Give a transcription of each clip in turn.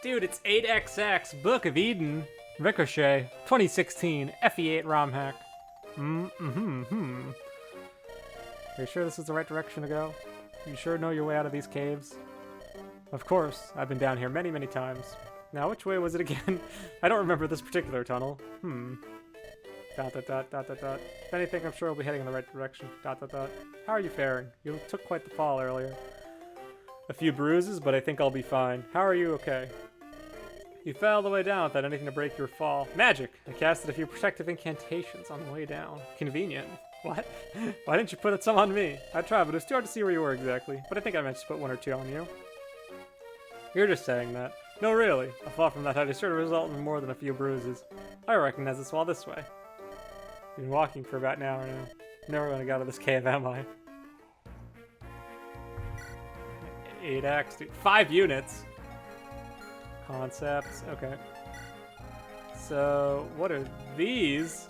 Dude, it's Ch.8xx, Book of Eden, Rickochet, 2016, FE8 romhack. Are you sure this is the right direction to go? You sure know your way out of these caves? Of course, I've been down here many, many times. Now, which way was it again? I don't remember this particular tunnel. Dot, dot, dot, dot, dot, dot. If anything, I'm sure we'll be heading in the right direction. Dot, dot, dot. How are you faring? You took quite the fall earlier. A few bruises, but I think I'll be fine. How are you okay? You fell all the way down without anything to break your fall. Magic! I casted a few protective incantations on the way down. Convenient. What? Why didn't you put some on me? I tried, but it was too hard to see where you were exactly. But I think I meant to put one or two on you. You're just saying that. No, really. A fall from that height is sure to result in more than a few bruises. I recognize this wall this way. You've been walking for about an hour now. Never gonna get out of this cave, am I? 8x, dude. 5 units. Concepts. Okay. So, what are these?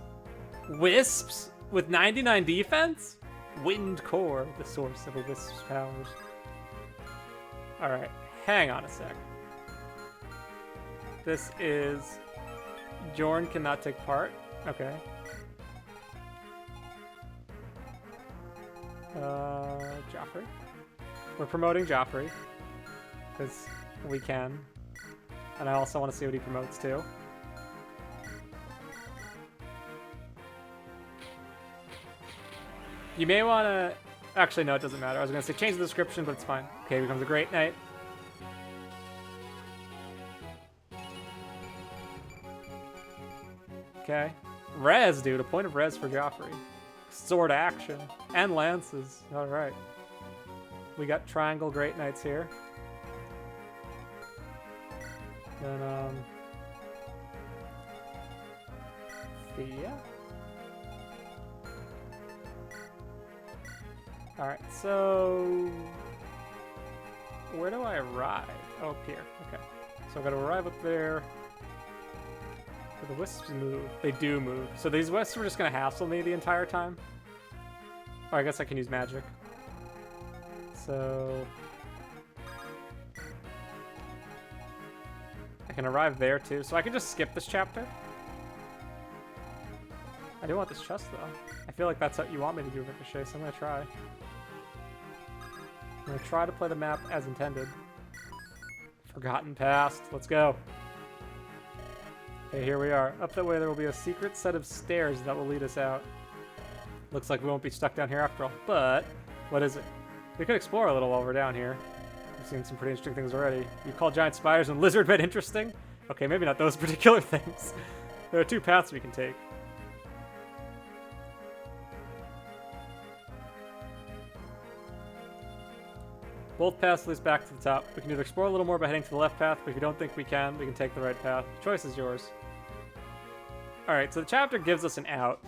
Wisps with 99 defense? Wind core, the source of a wisp's powers. Alright, hang on a sec. This is... Jorn cannot take part. Okay. Joffrey. We're promoting Joffrey. Because we can. And I also want to see what he promotes too. You may want to... Actually, no, it doesn't matter. I was going to say change the description, but it's fine. Okay, becomes a great knight. Okay. Res, dude. A point of res for Joffrey. Sword action. And lances. Alright. We got triangle great knights here. Then, Thea? Alright, so... Where do I arrive? Oh, up here. Okay. So I gotta arrive up there. Do the wisps move? They do move. So these wisps were just gonna hassle me the entire time? Or I guess I can use magic. So... I can arrive there too, so I can just skip this chapter. I do want this chest though. I feel like that's what you want me to do, Ricochet, so I'm gonna try. I'm gonna try to play the map as intended. Forgotten past. Let's go. Okay, here we are. Up that way there will be a secret set of stairs that will lead us out. Looks like we won't be stuck down here after all, but what is it? We could explore a little while we're down here. We've seen some pretty interesting things already. You call giant spiders and lizard men interesting? Okay, maybe not those particular things. There are 2 paths we can take. Both paths leads back to the top. We can either explore a little more by heading to the left path, but if you don't think we can take the right path. The choice is yours. Alright, so the chapter gives us an out.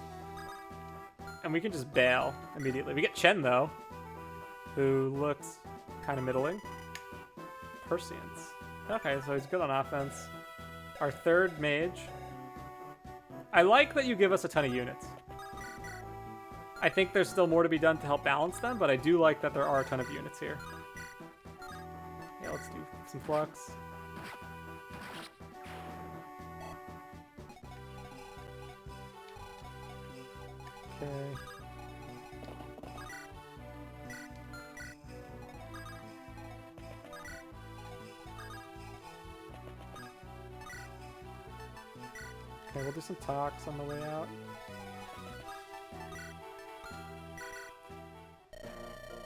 And we can just bail immediately. We get Chen, though, who looks kind of middling. Perseance. Okay, so he's good on offense. Our third mage. I like that you give us a ton of units. I think there's still more to be done to help balance them, but I do like that there are a ton of units here. Yeah, let's do some flux. Okay. Okay, we'll do some talks on the way out.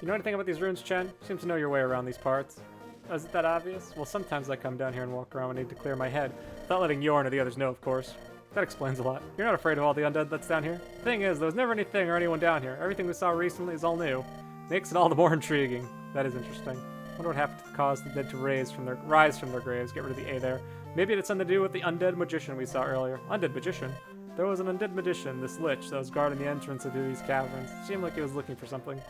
You know anything about these runes, Chen? You seem to know your way around these parts. Oh, is it that obvious? Well, sometimes I come down here and walk around when I need to clear my head, without letting Yorn or the others know, of course. That explains a lot. You're not afraid of all the undead that's down here? The thing is, there was never anything or anyone down here. Everything we saw recently is all new. Makes it all the more intriguing. That is interesting. Wonder what happened to cause the dead to rise from their graves. Get rid of the A there. Maybe it had something to do with the undead magician we saw earlier. Undead magician? There was an undead magician, this lich, that was guarding the entrance into these caverns. It seemed like he was looking for something.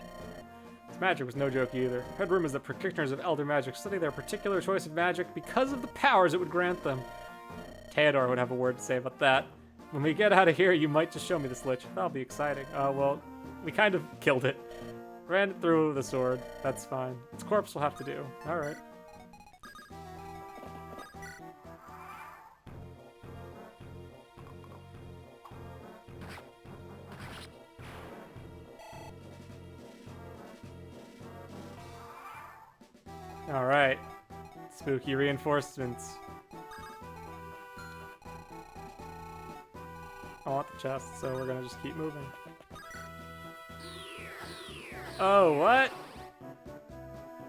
His magic was no joke either. I heard rumors that practitioners of elder magic study their particular choice of magic because of the powers it would grant them. Theodore would have a word to say about that. When we get out of here, you might just show me this lich. That'll be exciting. Well, we kind of killed it. Ran it through with a sword. That's fine. Its corpse will have to do. Alright. Alright. Spooky reinforcements. I want the chest, so we're gonna just keep moving. Oh, what?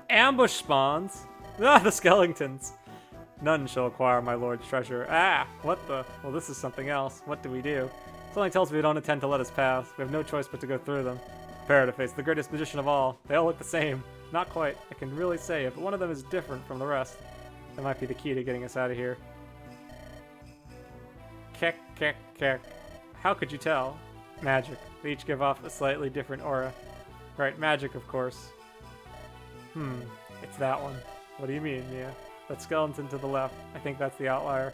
Ambush spawns? Ah, the skeletons. None shall acquire my lord's treasure. Ah, what the? Well, this is something else. What do we do? Something tells me they don't intend to let us pass. We have no choice but to go through them. Prepare to face the greatest magician of all. They all look the same. Not quite. I can really say it, but one of them is different from the rest. That might be the key to getting us out of here. Kek, kek, kek. How could you tell? Magic. They each give off a slightly different aura. Right, magic, of course. It's that one. What do you mean, Mia? That skeleton to the left. I think that's the outlier.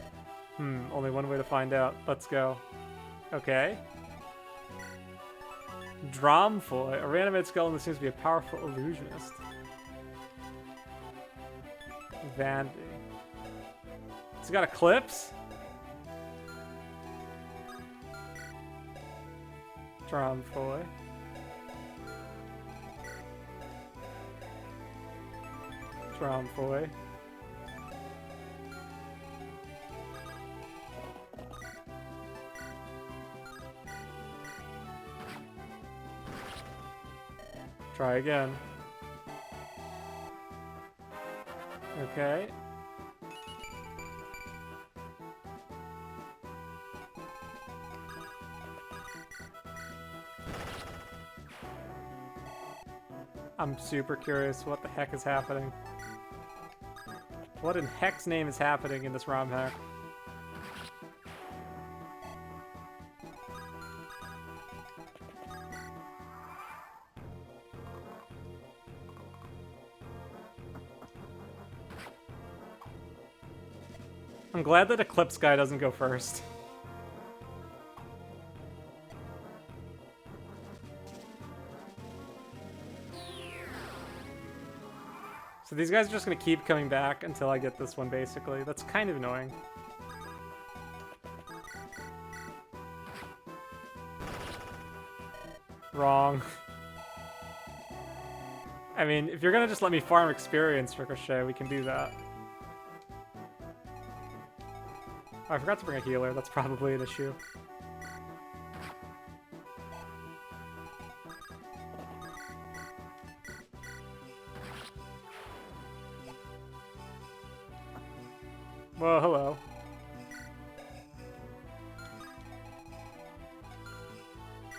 Only one way to find out. Let's go. Okay. Dromfoy. A reanimated skeleton seems to be a powerful illusionist. Vandy. He's got Eclipse? Dromfoy. Dromfoy. Try again. Okay. I'm super curious what the heck is happening. What in heck's name is happening in this ROM hack? I'm glad that Eclipse guy doesn't go first. So these guys are just gonna keep coming back until I get this one, basically. That's kind of annoying. Wrong. I mean, if you're gonna just let me farm experience, Ricochet, we can do that. Oh, I forgot to bring a healer. That's probably an issue. Well, hello.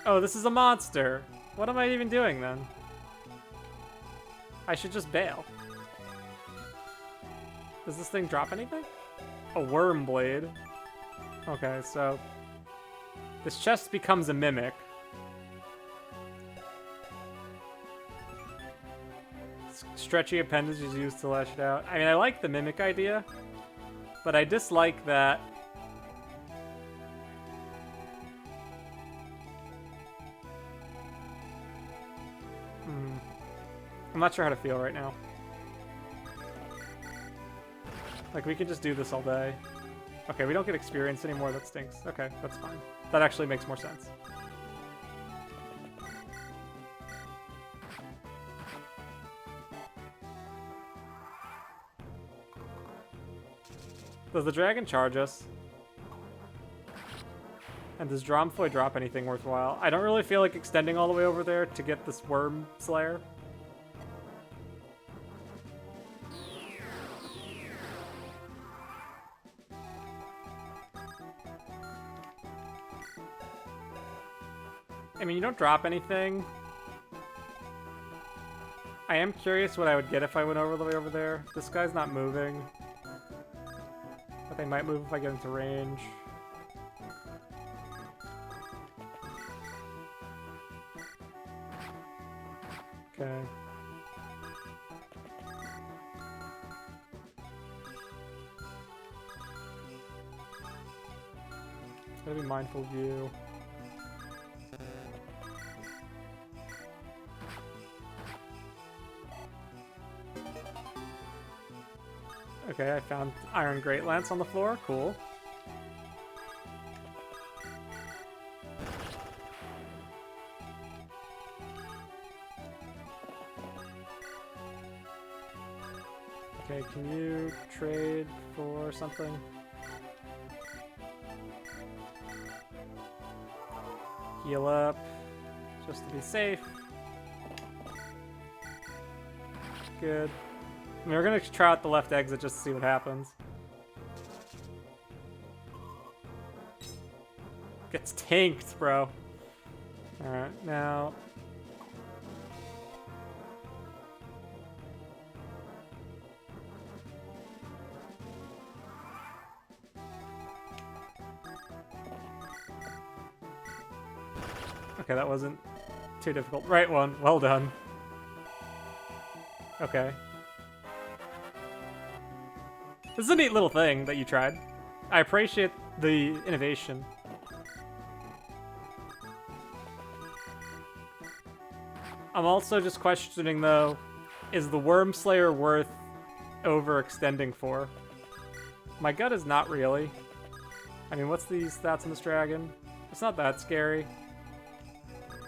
Oh, this is a monster. What am I even doing then? I should just bail. Does this thing drop anything? A worm blade. Okay, so this chest becomes a mimic. Stretchy appendage is used to lash it out. I mean, I like the mimic idea, but I dislike that I'm not sure how to feel right now. Like, we could just do this all day. Okay, we don't get experience anymore. That stinks. Okay, that's fine. That actually makes more sense. Does the dragon charge us? And does Dromfoy drop anything worthwhile? I don't really feel like extending all the way over there to get this worm slayer. I mean, you don't drop anything. I am curious what I would get if I went all the way over there. This guy's not moving. But they might move if I get into range. Okay. Gotta be mindful of you. Okay, I found Iron Great Lance on the floor. Cool. Can you trade for something? Heal up, just to be safe. Good. I mean, we're gonna try out the left exit just to see what happens. Gets tanked, bro. Alright, now... Okay, that wasn't too difficult. Right one. Well done. Okay. This is a neat little thing that you tried. I appreciate the innovation. I'm also just questioning, though, is the Worm Slayer worth overextending for? My gut is not really. I mean, what's the stats on this dragon? It's not that scary.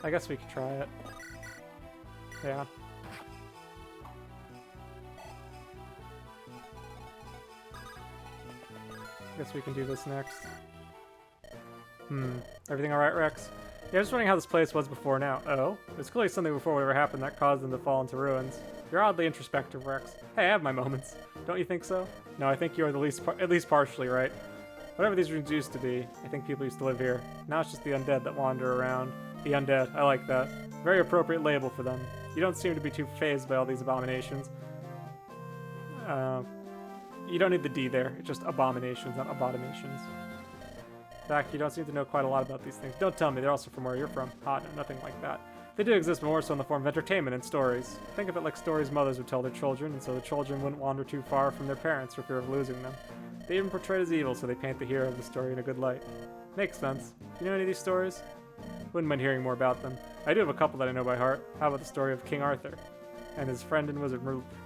I guess we could try it. Yeah. I guess we can do this next. Everything alright, Rex? Yeah, I'm just wondering how this place was before now. Oh? There's clearly something before whatever happened that caused them to fall into ruins. You're oddly introspective, Rex. Hey, I have my moments. Don't you think so? No, I think you're at least partially right. Whatever these ruins used to be, I think people used to live here. Now it's just the undead that wander around. The undead, I like that. Very appropriate label for them. You don't seem to be too fazed by all these abominations. You don't need the D there. It's just abominations, not abominations. In fact, you don't seem to know quite a lot about these things. Don't tell me they're also from where you're from. No, nothing like that. They do exist, but more so in the form of entertainment and stories. Think of it like stories mothers would tell their children, and so the children wouldn't wander too far from their parents for fear of losing them. They even portrayed as evil, so they paint the hero of the story in a good light. Makes sense. You know any of these stories? Wouldn't mind hearing more about them. I do have a couple that I know by heart. How about the story of King Arthur and his friend and wizard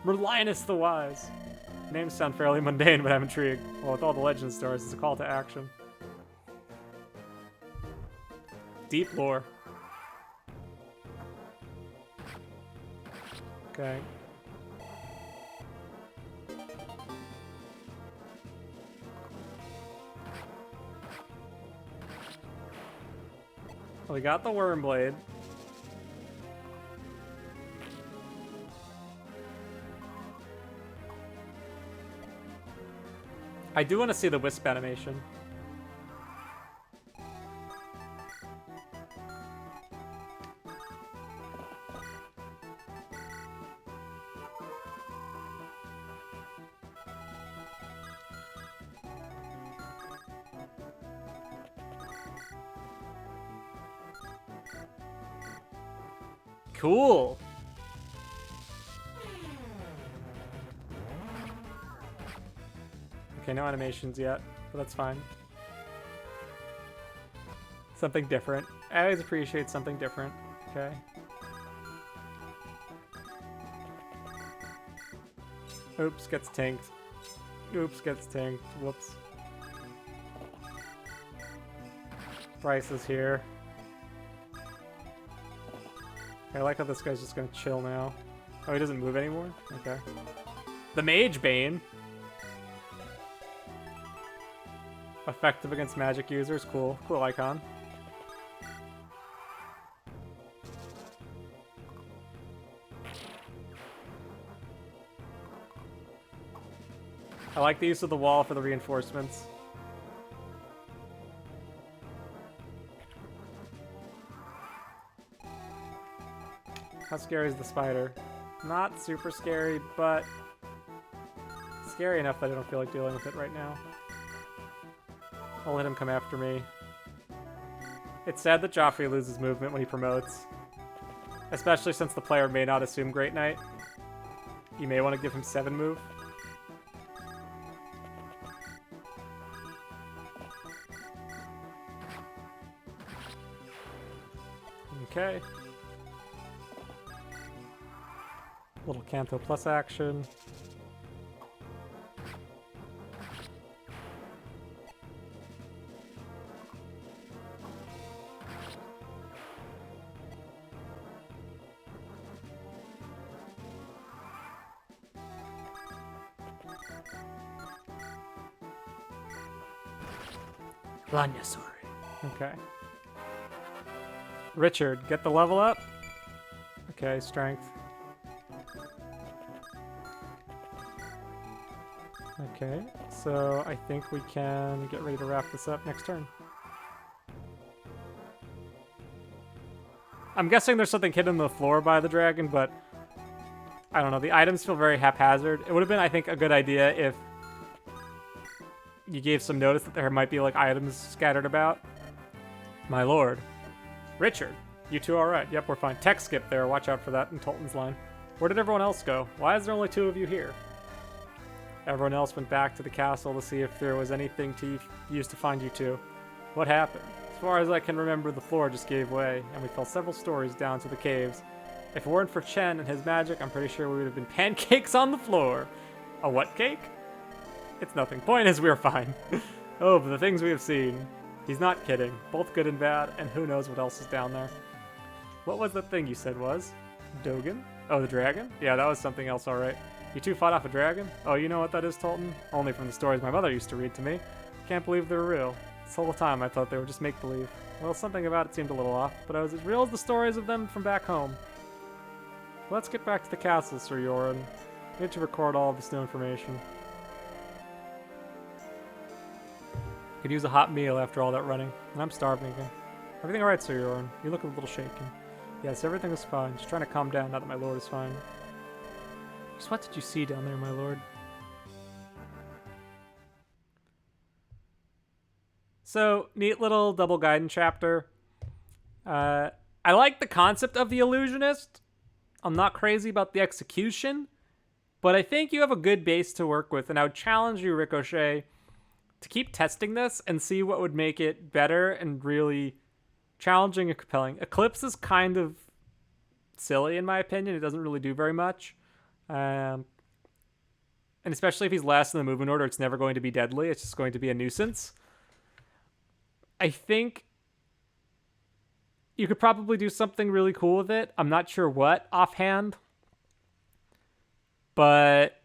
Merlinus the Wise? Names sound fairly mundane, but I'm intrigued. Well, with all the legend stories, it's a call to action. Deep lore. Okay. We got the worm blade. I do want to see the wisp animation. Cool. Okay, no animations yet, but that's fine. Something different. I always appreciate something different. Okay. Oops, gets tanked. Oops, gets tanked. Whoops. Bryce is here. I like how this guy's just gonna chill now. Oh, he doesn't move anymore? Okay. The Mage Bane. Effective against magic users. Cool. Cool icon. I like the use of the wall for the reinforcements. How scary is the spider? Not super scary, but scary enough that I don't feel like dealing with it right now. I'll let him come after me. It's sad that Joffrey loses movement when he promotes. Especially since the player may not assume Great Knight. You may want to give him 7 move. Okay. Little Canto Plus action. Planyasuri. Okay. Richard, get the level up. Okay, strength. Okay, so I think we can get ready to wrap this up next turn. I'm guessing there's something hidden on the floor by the dragon, but I don't know. The items feel very haphazard. It would have been, I think, a good idea if you gave some notice that there might be, like, items scattered about. My lord. Richard, you two all right? Yep, we're fine. Tech skip there. Watch out for that in Tolton's line. Where did everyone else go? Why is there only 2 of you here? Everyone else went back to the castle to see if there was anything to use to find you two. What happened? As far as I can remember, the floor just gave way, and we fell several stories down to the caves. If it weren't for Chen and his magic, I'm pretty sure we would have been pancakes on the floor. A what cake? It's nothing. Point is, we're fine. Oh, but the things we have seen. He's not kidding. Both good and bad, and who knows what else is down there. What was the thing you said was? Dogen? Oh, the dragon? Yeah, that was something else, alright. You two fought off a dragon? Oh, you know what that is, Tolton? Only from the stories my mother used to read to me. Can't believe they're real. This whole time I thought they were just make-believe. Well, something about it seemed a little off, but I was as real as the stories of them from back home. Let's get back to the castle, Sir Yoren. We need to record all of this new information. Could use a hot meal after all that running, and I'm starving again. Everything alright, Sir Yoren? You look a little shaken. Yes, everything is fine. Just trying to calm down now that my lord is fine. Just what did you see down there, my lord? So, neat little double Gaiden chapter. I like the concept of the illusionist. I'm not crazy about the execution, but I think you have a good base to work with, and I would challenge you, Rickochet, to keep testing this and see what would make it better and really challenging and compelling. Eclipse is kind of silly, in my opinion. It doesn't really do very much. And especially if he's last in the movement order, it's never going to be deadly. It's just going to be a nuisance. I think you could probably do something really cool with it. I'm not sure what offhand, but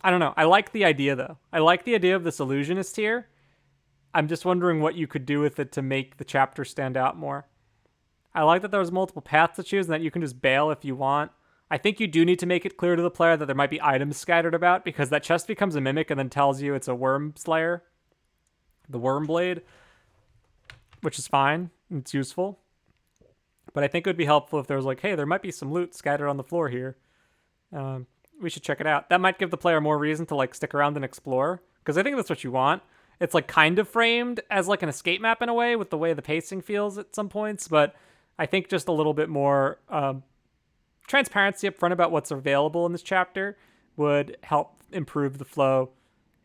I don't know. I like the idea, though. I like the idea of this illusionist here. I'm just wondering what you could do with it to make the chapter stand out more. I like that there's multiple paths to choose and that you can just bail if you want. I think you do need to make it clear to the player that there might be items scattered about, because that chest becomes a mimic and then tells you it's a worm slayer. The worm blade, which is fine. It's useful. But I think it would be helpful if there was like, hey, there might be some loot scattered on the floor here. We should check it out. That might give the player more reason to like stick around and explore, because I think that's what you want. It's like kind of framed as like an escape map in a way with the way the pacing feels at some points, but I think just a little bit more transparency up front about what's available in this chapter would help improve the flow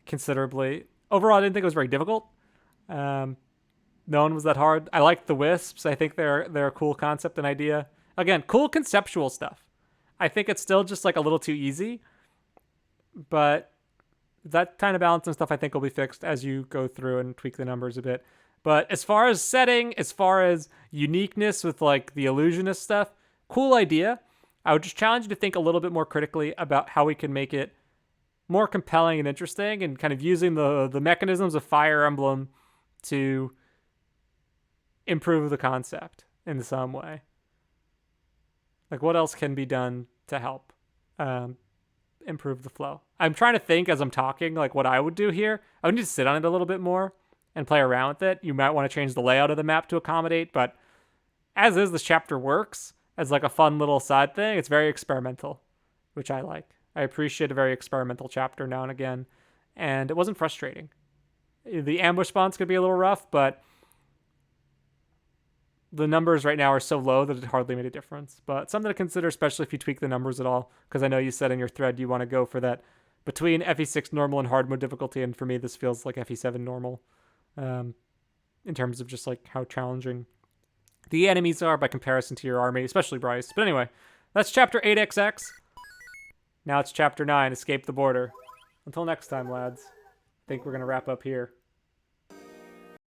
considerably. Overall, I didn't think it was very difficult. No one was that hard. I like the wisps. I think they're a cool concept and idea. Again, cool conceptual stuff. I think it's still just like a little too easy, but that kind of balance and stuff I think will be fixed as you go through and tweak the numbers a bit. But as far as setting, as far as uniqueness with like the illusionist stuff, cool idea. I would just challenge you to think a little bit more critically about how we can make it more compelling and interesting, and kind of using the mechanisms of Fire Emblem to improve the concept in some way. Like, what else can be done to help improve the flow? I'm trying to think as I'm talking, like, what I would do here. I would need to sit on it a little bit more and play around with it. You might want to change the layout of the map to accommodate, but as is, this chapter works as, like, a fun little side thing. It's very experimental, which I like. I appreciate a very experimental chapter now and again, and it wasn't frustrating. The ambush spawns could be a little rough, but the numbers right now are so low that it hardly made a difference. But something to consider, especially if you tweak the numbers at all, because I know you said in your thread you want to go for that between FE6 normal and hard mode difficulty, and for me this feels like FE7 normal in terms of just like how challenging the enemies are by comparison to your army, especially Bryce. But anyway, that's chapter 8xx. Now it's chapter 9, Escape the Border. Until next time, lads. I think we're going to wrap up here.